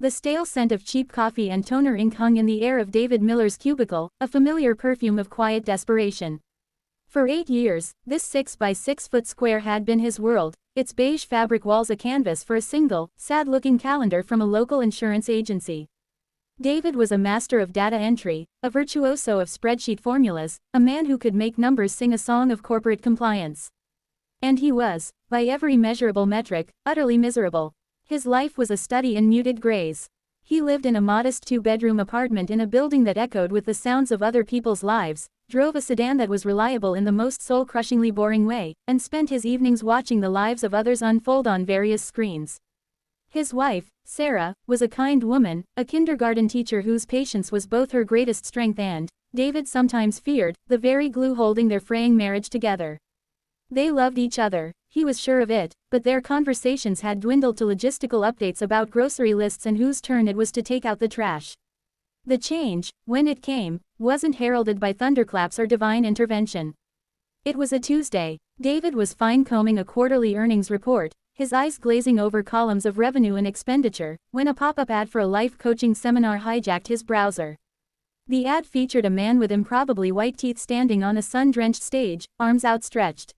The stale scent of cheap coffee and toner ink hung in the air of David Miller's cubicle, a familiar perfume of quiet desperation. For 8 years, this 6 by 6 foot square had been his world, its beige fabric walls a canvas for a single, sad-looking calendar from a local insurance agency. David was a master of data entry, a virtuoso of spreadsheet formulas, a man who could make numbers sing a song of corporate compliance. And he was, by every measurable metric, utterly miserable. His life was a study in muted grays. He lived in a modest 2-bedroom apartment in a building that echoed with the sounds of other people's lives, drove a sedan that was reliable in the most soul-crushingly boring way, and spent his evenings watching the lives of others unfold on various screens. His wife, Sarah, was a kind woman, a kindergarten teacher whose patience was both her greatest strength and, David sometimes feared, the very glue holding their fraying marriage together. They loved each other, he was sure of it, but their conversations had dwindled to logistical updates about grocery lists and whose turn it was to take out the trash. The change, when it came, wasn't heralded by thunderclaps or divine intervention. It was a Tuesday. David was fine-combing a quarterly earnings report, his eyes glazing over columns of revenue and expenditure, when a pop-up ad for a life coaching seminar hijacked his browser. The ad featured a man with improbably white teeth standing on a sun-drenched stage, arms outstretched.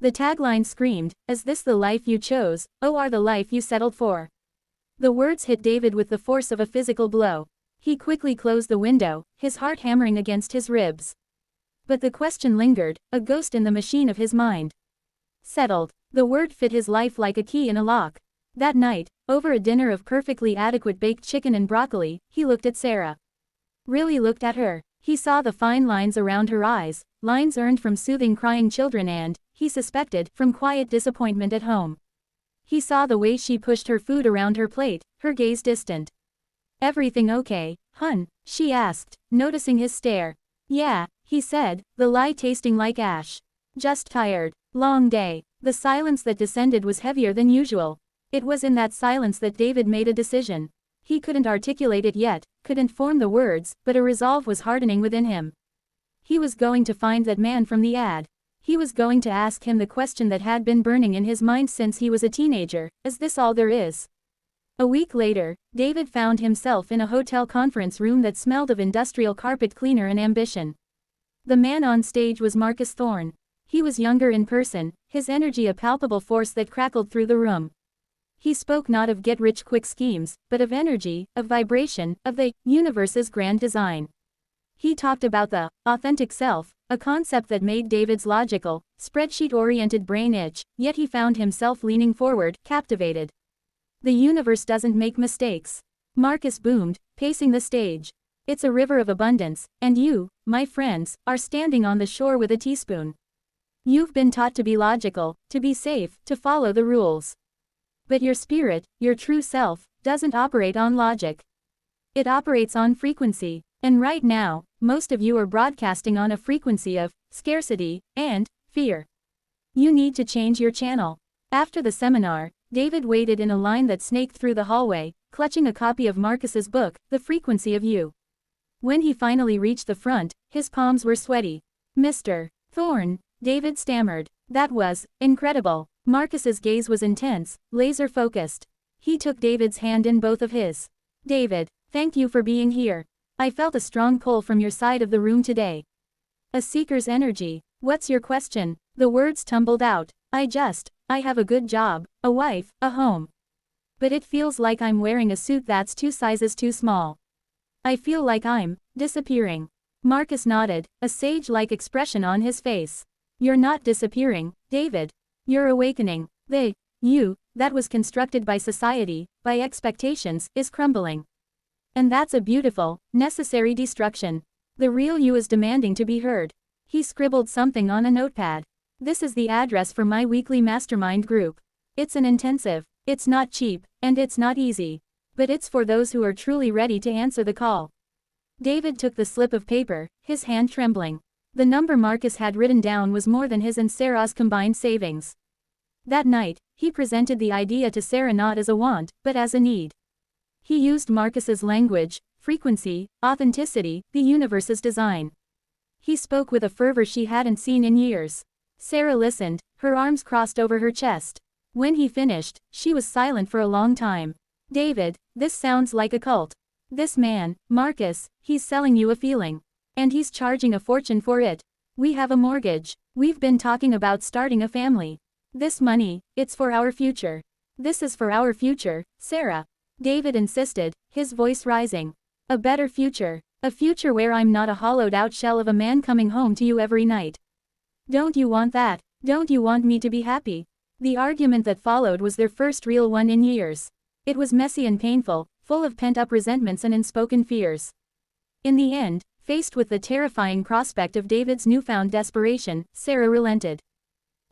The tagline screamed, "Is this the life you chose, or the life you settled for?" The words hit David with the force of a physical blow. He quickly closed the window, his heart hammering against his ribs. But the question lingered, a ghost in the machine of his mind. Settled. The word fit his life like a key in a lock. That night, over a dinner of perfectly adequate baked chicken and broccoli, he looked at Sarah. Really looked at her. He saw the fine lines around her eyes, lines earned from soothing crying children and, he suspected, from quiet disappointment at home. He saw the way she pushed her food around her plate, her gaze distant. "Everything okay, hun?" she asked, noticing his stare. "Yeah," he said, the lie tasting like ash. "Just tired. Long day." The silence that descended was heavier than usual. It was in that silence that David made a decision. He couldn't articulate it yet, couldn't form the words, but a resolve was hardening within him. He was going to find that man from the ad. He was going to ask him the question that had been burning in his mind since he was a teenager, is this all there is? A week later, David found himself in a hotel conference room that smelled of industrial carpet cleaner and ambition. The man on stage was Marcus Thorne. He was younger in person, his energy a palpable force that crackled through the room. He spoke not of get-rich-quick schemes, but of energy, of vibration, of the universe's grand design. He talked about the authentic self, a concept that made David's logical, spreadsheet-oriented brain itch, yet he found himself leaning forward, captivated. The universe doesn't make mistakes. Marcus boomed, pacing the stage. It's a river of abundance, and you, my friends, are standing on the shore with a teaspoon. You've been taught to be logical, to be safe, to follow the rules. But your spirit, your true self, doesn't operate on logic. It operates on frequency. And right now, most of you are broadcasting on a frequency of scarcity and fear. You need to change your channel. After the seminar, David waited in a line that snaked through the hallway, clutching a copy of Marcus's book, The Frequency of You. When he finally reached the front, his palms were sweaty. "Mr. Thorne," David stammered. That was incredible. Marcus's gaze was intense, laser-focused. He took David's hand in both of his. "David, thank you for being here. I felt a strong pull from your side of the room today. A seeker's energy. What's your question?" The words tumbled out. I have a good job, a wife, a home. But it feels like I'm wearing a suit that's 2 sizes too small. I feel like I'm disappearing." Marcus nodded, a sage-like expression on his face. "You're not disappearing, David. You're awakening. The you that was constructed by society, by expectations, is crumbling. And that's a beautiful, necessary destruction. The real you is demanding to be heard." He scribbled something on a notepad. "This is the address for my weekly mastermind group. It's an intensive. It's not cheap, and it's not easy. But it's for those who are truly ready to answer the call." David took the slip of paper, his hand trembling. The number Marcus had written down was more than his and Sarah's combined savings. That night, he presented the idea to Sarah not as a want, but as a need. He used Marcus's language, frequency, authenticity, the universe's design. He spoke with a fervor she hadn't seen in years. Sarah listened, her arms crossed over her chest. When he finished, she was silent for a long time. David, this sounds like a cult. This man, Marcus, he's selling you a feeling. And he's charging a fortune for it. We have a mortgage. We've been talking about starting a family. This money, it's for our future. This is for our future, Sarah. David insisted, his voice rising. A better future. A future where I'm not a hollowed-out shell of a man coming home to you every night. Don't you want that? Don't you want me to be happy? The argument that followed was their first real one in years. It was messy and painful, full of pent-up resentments and unspoken fears. In the end, faced with the terrifying prospect of David's newfound desperation, Sarah relented.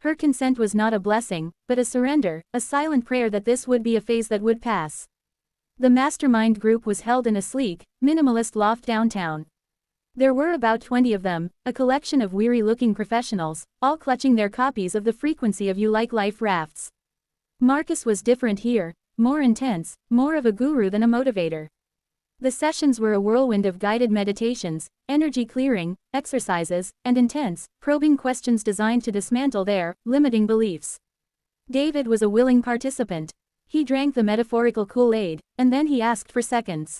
Her consent was not a blessing, but a surrender, a silent prayer that this would be a phase that would pass. The mastermind group was held in a sleek, minimalist loft downtown. There were about 20 of them, a collection of weary-looking professionals, all clutching their copies of The Frequency of You Like Life rafts. Marcus was different here, more intense, more of a guru than a motivator. The sessions were a whirlwind of guided meditations, energy clearing, exercises, and intense, probing questions designed to dismantle their limiting beliefs. David was a willing participant. He drank the metaphorical Kool-Aid, and then he asked for seconds.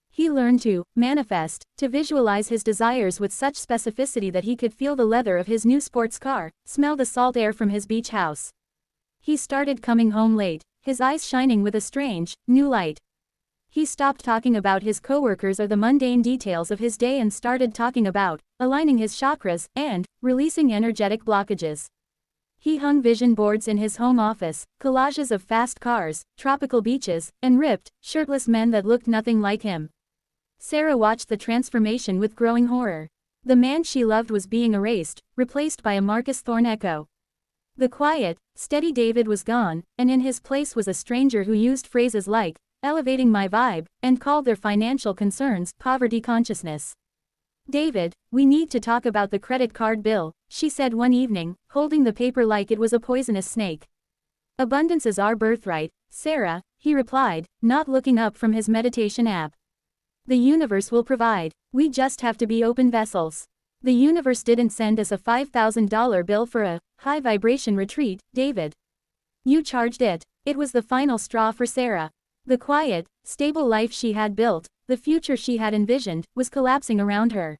He learned to manifest, to visualize his desires with such specificity that he could feel the leather of his new sports car, smell the salt air from his beach house. He started coming home late, his eyes shining with a strange, new light. He stopped talking about his coworkers or the mundane details of his day and started talking about aligning his chakras and releasing energetic blockages. He hung vision boards in his home office, collages of fast cars, tropical beaches, and ripped, shirtless men that looked nothing like him. Sarah watched the transformation with growing horror. The man she loved was being erased, replaced by a Marcus Thorne echo. The quiet, steady David was gone, and in his place was a stranger who used phrases like, elevating my vibe, and called their financial concerns poverty consciousness. David, we need to talk about the credit card bill, she said one evening, holding the paper like it was a poisonous snake. Abundance is our birthright, Sarah, he replied, not looking up from his meditation app. The universe will provide, we just have to be open vessels. The universe didn't send us a $5,000 bill for a high-vibration retreat, David. You charged it. It was the final straw for Sarah. The quiet, stable life she had built, the future she had envisioned, was collapsing around her.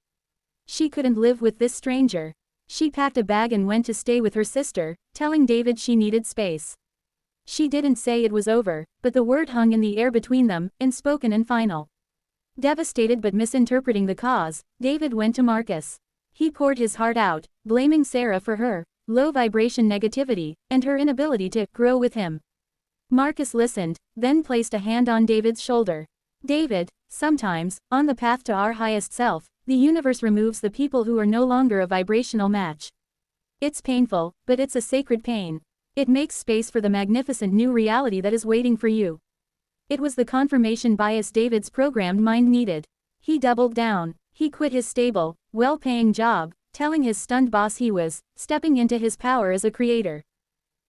She couldn't live with this stranger. She packed a bag and went to stay with her sister, telling David she needed space. She didn't say it was over, but the word hung in the air between them, unspoken and final. Devastated but misinterpreting the cause, David went to Marcus. He poured his heart out, blaming Sarah for her low-vibration negativity, and her inability to grow with him. Marcus listened, then placed a hand on David's shoulder. David, sometimes, on the path to our highest self, the universe removes the people who are no longer a vibrational match. It's painful, but it's a sacred pain. It makes space for the magnificent new reality that is waiting for you. It was the confirmation bias David's programmed mind needed. He doubled down. He quit his stable, well-paying job, telling his stunned boss he was stepping into his power as a creator.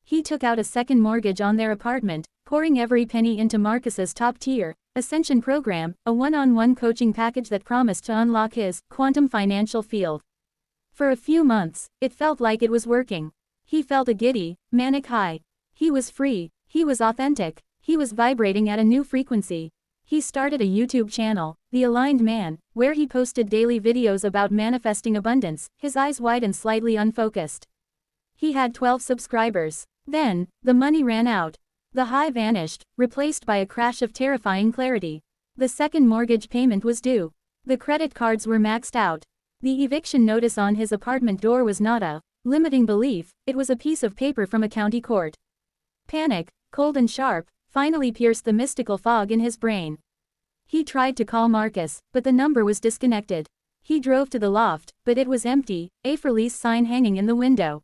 He took out a second mortgage on their apartment, pouring every penny into Marcus's top-tier Ascension program, a one-on-one coaching package that promised to unlock his quantum financial field. For a few months, it felt like it was working. He felt a giddy, manic high. He was free. He was authentic. He was vibrating at a new frequency. He started a YouTube channel, The Aligned Man, where he posted daily videos about manifesting abundance, his eyes wide and slightly unfocused. He had 12 subscribers. Then, the money ran out. The high vanished, replaced by a crash of terrifying clarity. The second mortgage payment was due. The credit cards were maxed out. The eviction notice on his apartment door was not a limiting belief, it was a piece of paper from a county court. Panic, cold and sharp, finally pierced the mystical fog in his brain. He tried to call Marcus, but the number was disconnected. He drove to the loft, but it was empty, a for lease sign hanging in the window.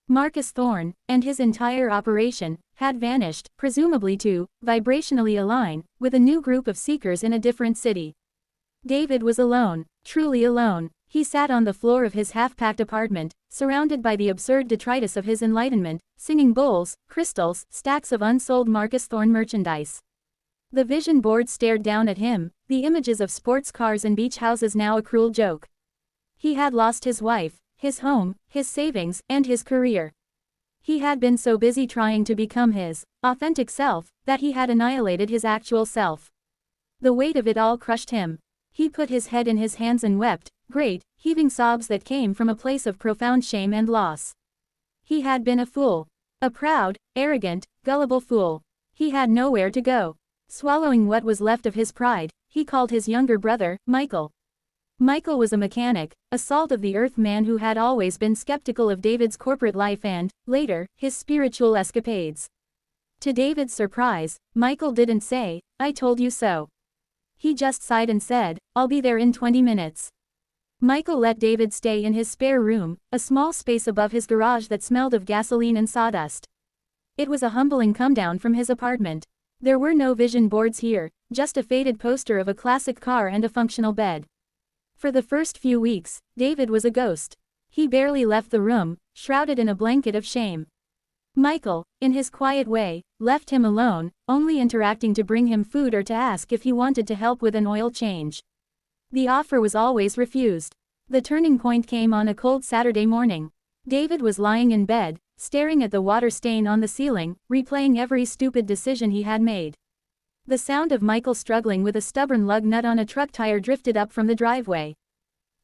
Marcus Thorne, and his entire operation, had vanished, presumably to vibrationally align with a new group of seekers in a different city. David was alone, truly alone. He sat on the floor of his half-packed apartment, surrounded by the absurd detritus of his enlightenment, singing bowls, crystals, stacks of unsold Marcus Thorne merchandise. The vision board stared down at him, the images of sports cars and beach houses now a cruel joke. He had lost his wife, his home, his savings, and his career. He had been so busy trying to become his authentic self that he had annihilated his actual self. The weight of it all crushed him. He put his head in his hands and wept, great, heaving sobs that came from a place of profound shame and loss. He had been a fool. A proud, arrogant, gullible fool. He had nowhere to go. Swallowing what was left of his pride, he called his younger brother, Michael. Michael was a mechanic, a salt-of-the-earth man who had always been skeptical of David's corporate life and, later, his spiritual escapades. To David's surprise, Michael didn't say, "I told you so." He just sighed and said, "I'll be there in 20 minutes. Michael let David stay in his spare room, a small space above his garage that smelled of gasoline and sawdust. It was a humbling come-down from his apartment. There were no vision boards here, just a faded poster of a classic car and a functional bed. For the first few weeks, David was a ghost. He barely left the room, shrouded in a blanket of shame. Michael, in his quiet way, left him alone, only interacting to bring him food or to ask if he wanted to help with an oil change. The offer was always refused. The turning point came on a cold Saturday morning. David was lying in bed, staring at the water stain on the ceiling, replaying every stupid decision he had made. The sound of Michael struggling with a stubborn lug nut on a truck tire drifted up from the driveway.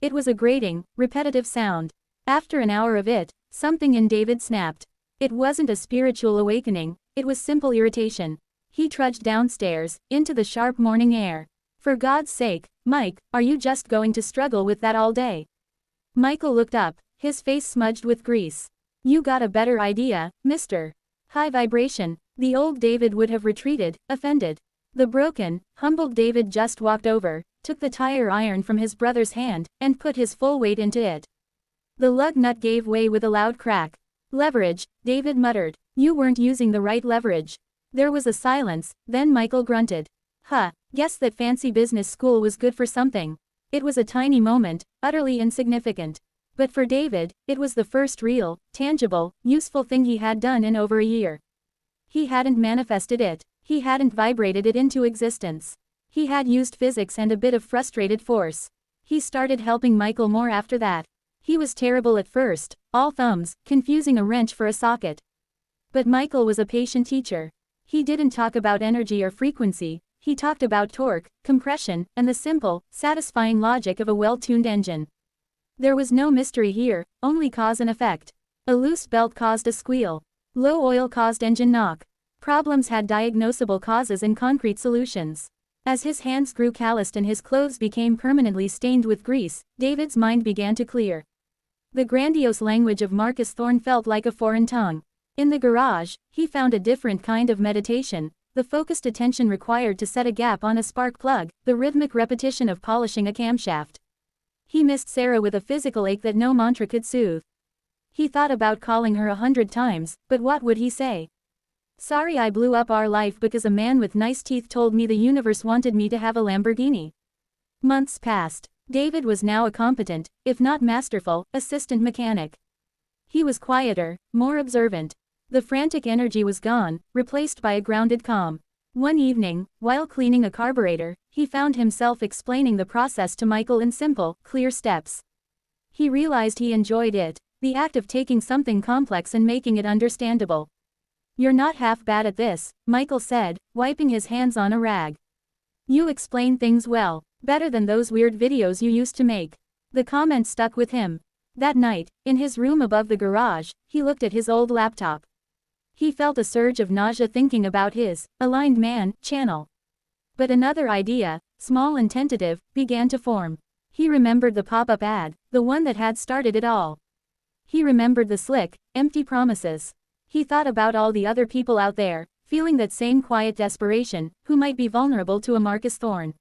It was a grating, repetitive sound. After an hour of it, something in David snapped. It wasn't a spiritual awakening, it was simple irritation. He trudged downstairs, into the sharp morning air. "For God's sake, Mike, are you just going to struggle with that all day?" Michael looked up, his face smudged with grease. "You got a better idea, mister." High vibration. The old David would have retreated, offended. The broken, humbled David just walked over, took the tire iron from his brother's hand, and put his full weight into it. The lug nut gave way with a loud crack. "Leverage," David muttered. "You weren't using the right leverage." There was a silence, then Michael grunted. "Huh, guess that fancy business school was good for something." It was a tiny moment, utterly insignificant. But for David, it was the first real, tangible, useful thing he had done in over a year. He hadn't manifested it. He hadn't vibrated it into existence. He had used physics and a bit of frustrated force. He started helping Michael more after that. He was terrible at first, all thumbs, confusing a wrench for a socket. But Michael was a patient teacher. He didn't talk about energy or frequency, he talked about torque, compression, and the simple, satisfying logic of a well-tuned engine. There was no mystery here, only cause and effect. A loose belt caused a squeal. Low oil caused engine knock. Problems had diagnosable causes and concrete solutions. As his hands grew calloused and his clothes became permanently stained with grease, David's mind began to clear. The grandiose language of Marcus Thorne felt like a foreign tongue. In the garage, he found a different kind of meditation, the focused attention required to set a gap on a spark plug, the rhythmic repetition of polishing a camshaft. He missed Sarah with a physical ache that no mantra could soothe. He thought about calling her 100 times, but what would he say? "Sorry I blew up our life because a man with nice teeth told me the universe wanted me to have a Lamborghini." Months passed. David was now a competent, if not masterful, assistant mechanic. He was quieter, more observant. The frantic energy was gone, replaced by a grounded calm. One evening, while cleaning a carburetor, he found himself explaining the process to Michael in simple, clear steps. He realized he enjoyed it, the act of taking something complex and making it understandable. "You're not half bad at this," Michael said, wiping his hands on a rag. "You explain things well, better than those weird videos you used to make." The comment stuck with him. That night, in his room above the garage, he looked at his old laptop. He felt a surge of nausea thinking about his Aligned Man channel. But another idea, small and tentative, began to form. He remembered the pop-up ad, the one that had started it all. He remembered the slick, empty promises. He thought about all the other people out there, feeling that same quiet desperation, who might be vulnerable to a Marcus Thorne.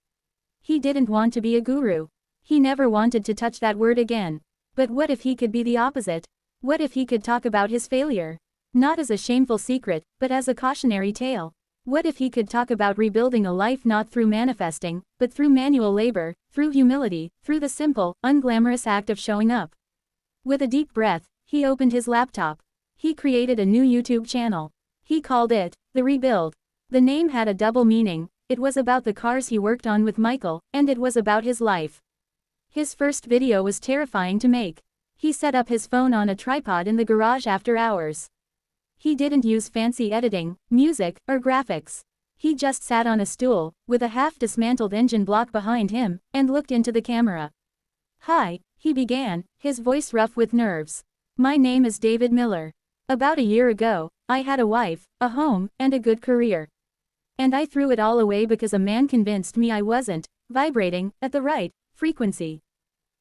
He didn't want to be a guru. He never wanted to touch that word again. But what if he could be the opposite? What if he could talk about his failure? Not as a shameful secret, but as a cautionary tale. What if he could talk about rebuilding a life not through manifesting, but through manual labor, through humility, through the simple, unglamorous act of showing up? With a deep breath, he opened his laptop. He created a new YouTube channel. He called it The Rebuild. The name had a double meaning. It was about the cars he worked on with Michael, and it was about his life. His first video was terrifying to make. He set up his phone on a tripod in the garage after hours. He didn't use fancy editing, music, or graphics. He just sat on a stool, with a half-dismantled engine block behind him, and looked into the camera. "Hi," he began, his voice rough with nerves. "My name is David Miller. About a year ago, I had a wife, a home, and a good career. And I threw it all away because a man convinced me I wasn't vibrating at the right frequency."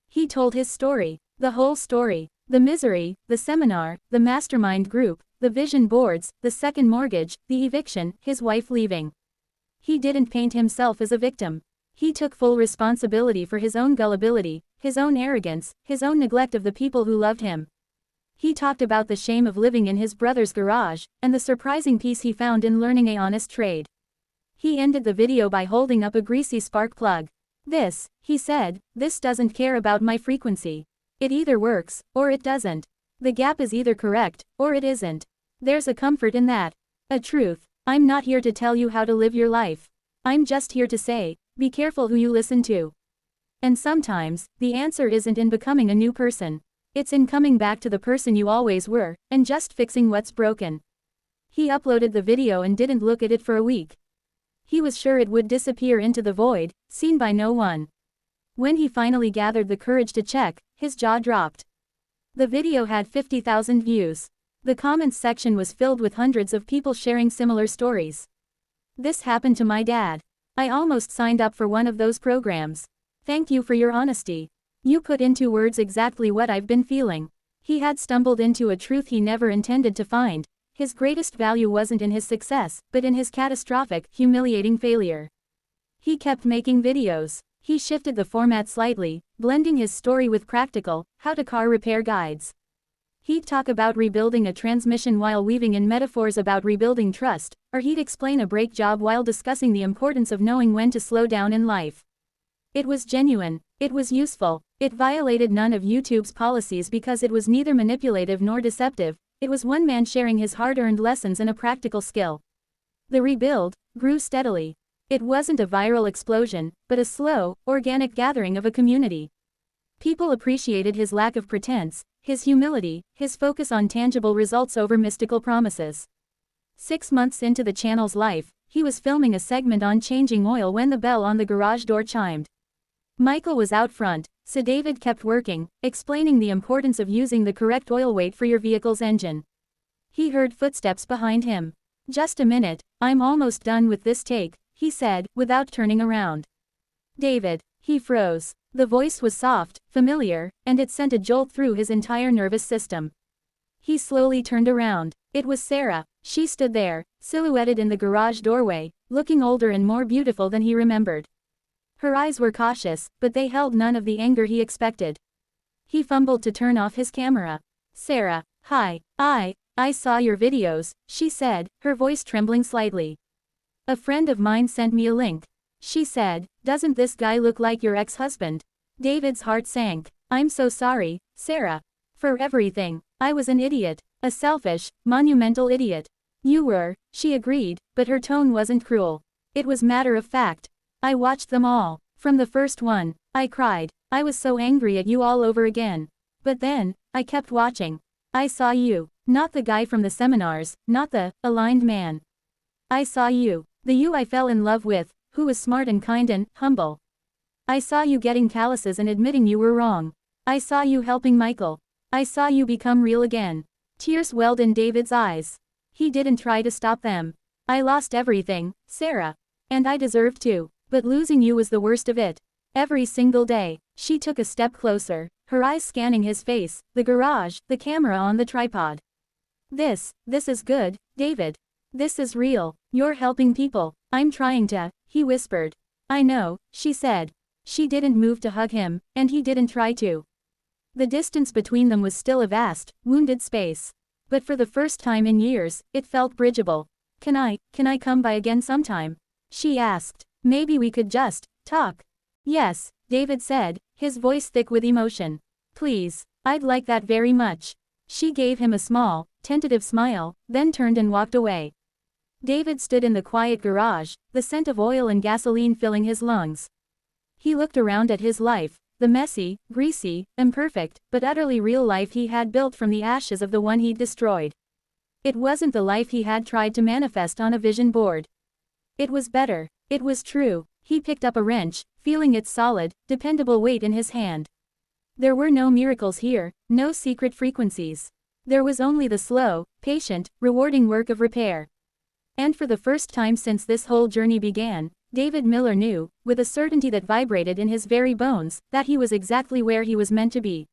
He told his story, the whole story, the misery, the seminar, the mastermind group, the vision boards, the second mortgage, the eviction, his wife leaving. He didn't paint himself as a victim. He took full responsibility for his own gullibility, his own arrogance, his own neglect of the people who loved him. He talked about the shame of living in his brother's garage, and the surprising peace he found in learning an honest trade. He ended the video by holding up a greasy spark plug. "This," he said, "this doesn't care about my frequency. It either works, or it doesn't. The gap is either correct, or it isn't. There's a comfort in that. A truth. I'm not here to tell you how to live your life. I'm just here to say, be careful who you listen to. And sometimes, the answer isn't in becoming a new person. It's in coming back to the person you always were, and just fixing what's broken." He uploaded the video and didn't look at it for a week. He was sure it would disappear into the void, seen by no one. When he finally gathered the courage to check, his jaw dropped. The video had 50,000 views. The comments section was filled with hundreds of people sharing similar stories. "This happened to my dad. I almost signed up for one of those programs. Thank you for your honesty. You put into words exactly what I've been feeling." He had stumbled into a truth he never intended to find. His greatest value wasn't in his success, but in his catastrophic, humiliating failure. He kept making videos. He shifted the format slightly, blending his story with practical, how-to-car repair guides. He'd talk about rebuilding a transmission while weaving in metaphors about rebuilding trust, or he'd explain a brake job while discussing the importance of knowing when to slow down in life. It was genuine. It was useful. It violated none of YouTube's policies because it was neither manipulative nor deceptive. It was one man sharing his hard-earned lessons and a practical skill. The rebuild grew steadily. It wasn't a viral explosion, but a slow, organic gathering of a community. People appreciated his lack of pretense, his humility, his focus on tangible results over mystical promises. 6 months into the channel's life, he was filming a segment on changing oil when the bell on the garage door chimed. Michael was out front, so David kept working, explaining the importance of using the correct oil weight for your vehicle's engine. He heard footsteps behind him. "Just a minute, I'm almost done with this take," he said, without turning around. "David." He froze. The voice was soft, familiar, and it sent a jolt through his entire nervous system. He slowly turned around. It was Sarah. She stood there, silhouetted in the garage doorway, looking older and more beautiful than he remembered. Her eyes were cautious, but they held none of the anger he expected. He fumbled to turn off his camera. "Sarah, hi, I saw your videos," she said, her voice trembling slightly. "A friend of mine sent me a link," she said. "Doesn't this guy look like your ex-husband?" David's heart sank. "I'm so sorry, Sarah. For everything. I was an idiot. A selfish, monumental idiot." "You were," she agreed, but her tone wasn't cruel. It was matter of fact. "I watched them all. From the first one. I cried. I was so angry at you all over again. But then, I kept watching. I saw you. Not the guy from the seminars, not the aligned man. I saw you. The you I fell in love with, who was smart and kind and humble. I saw you getting calluses and admitting you were wrong. I saw you helping Michael. I saw you become real again." Tears welled in David's eyes. He didn't try to stop them. "I lost everything, Sarah. And I deserved to. But losing you was the worst of it. Every single day." She took a step closer, her eyes scanning his face, the garage, the camera on the tripod. This is good, David. This is real. You're helping people." "I'm trying to," he whispered. "I know," she said. She didn't move to hug him, and he didn't try to. The distance between them was still a vast, wounded space. But for the first time in years, it felt bridgeable. Can I come by again sometime?" she asked. "Maybe we could just talk." "Yes," David said, his voice thick with emotion. "Please, I'd like that very much." She gave him a small, tentative smile, then turned and walked away. David stood in the quiet garage, the scent of oil and gasoline filling his lungs. He looked around at his life, the messy, greasy, imperfect, but utterly real life he had built from the ashes of the one he'd destroyed. It wasn't the life he had tried to manifest on a vision board. It was better. It was true. He picked up a wrench, feeling its solid, dependable weight in his hand. There were no miracles here, no secret frequencies. There was only the slow, patient, rewarding work of repair. And for the first time since this whole journey began, David Miller knew, with a certainty that vibrated in his very bones, that he was exactly where he was meant to be.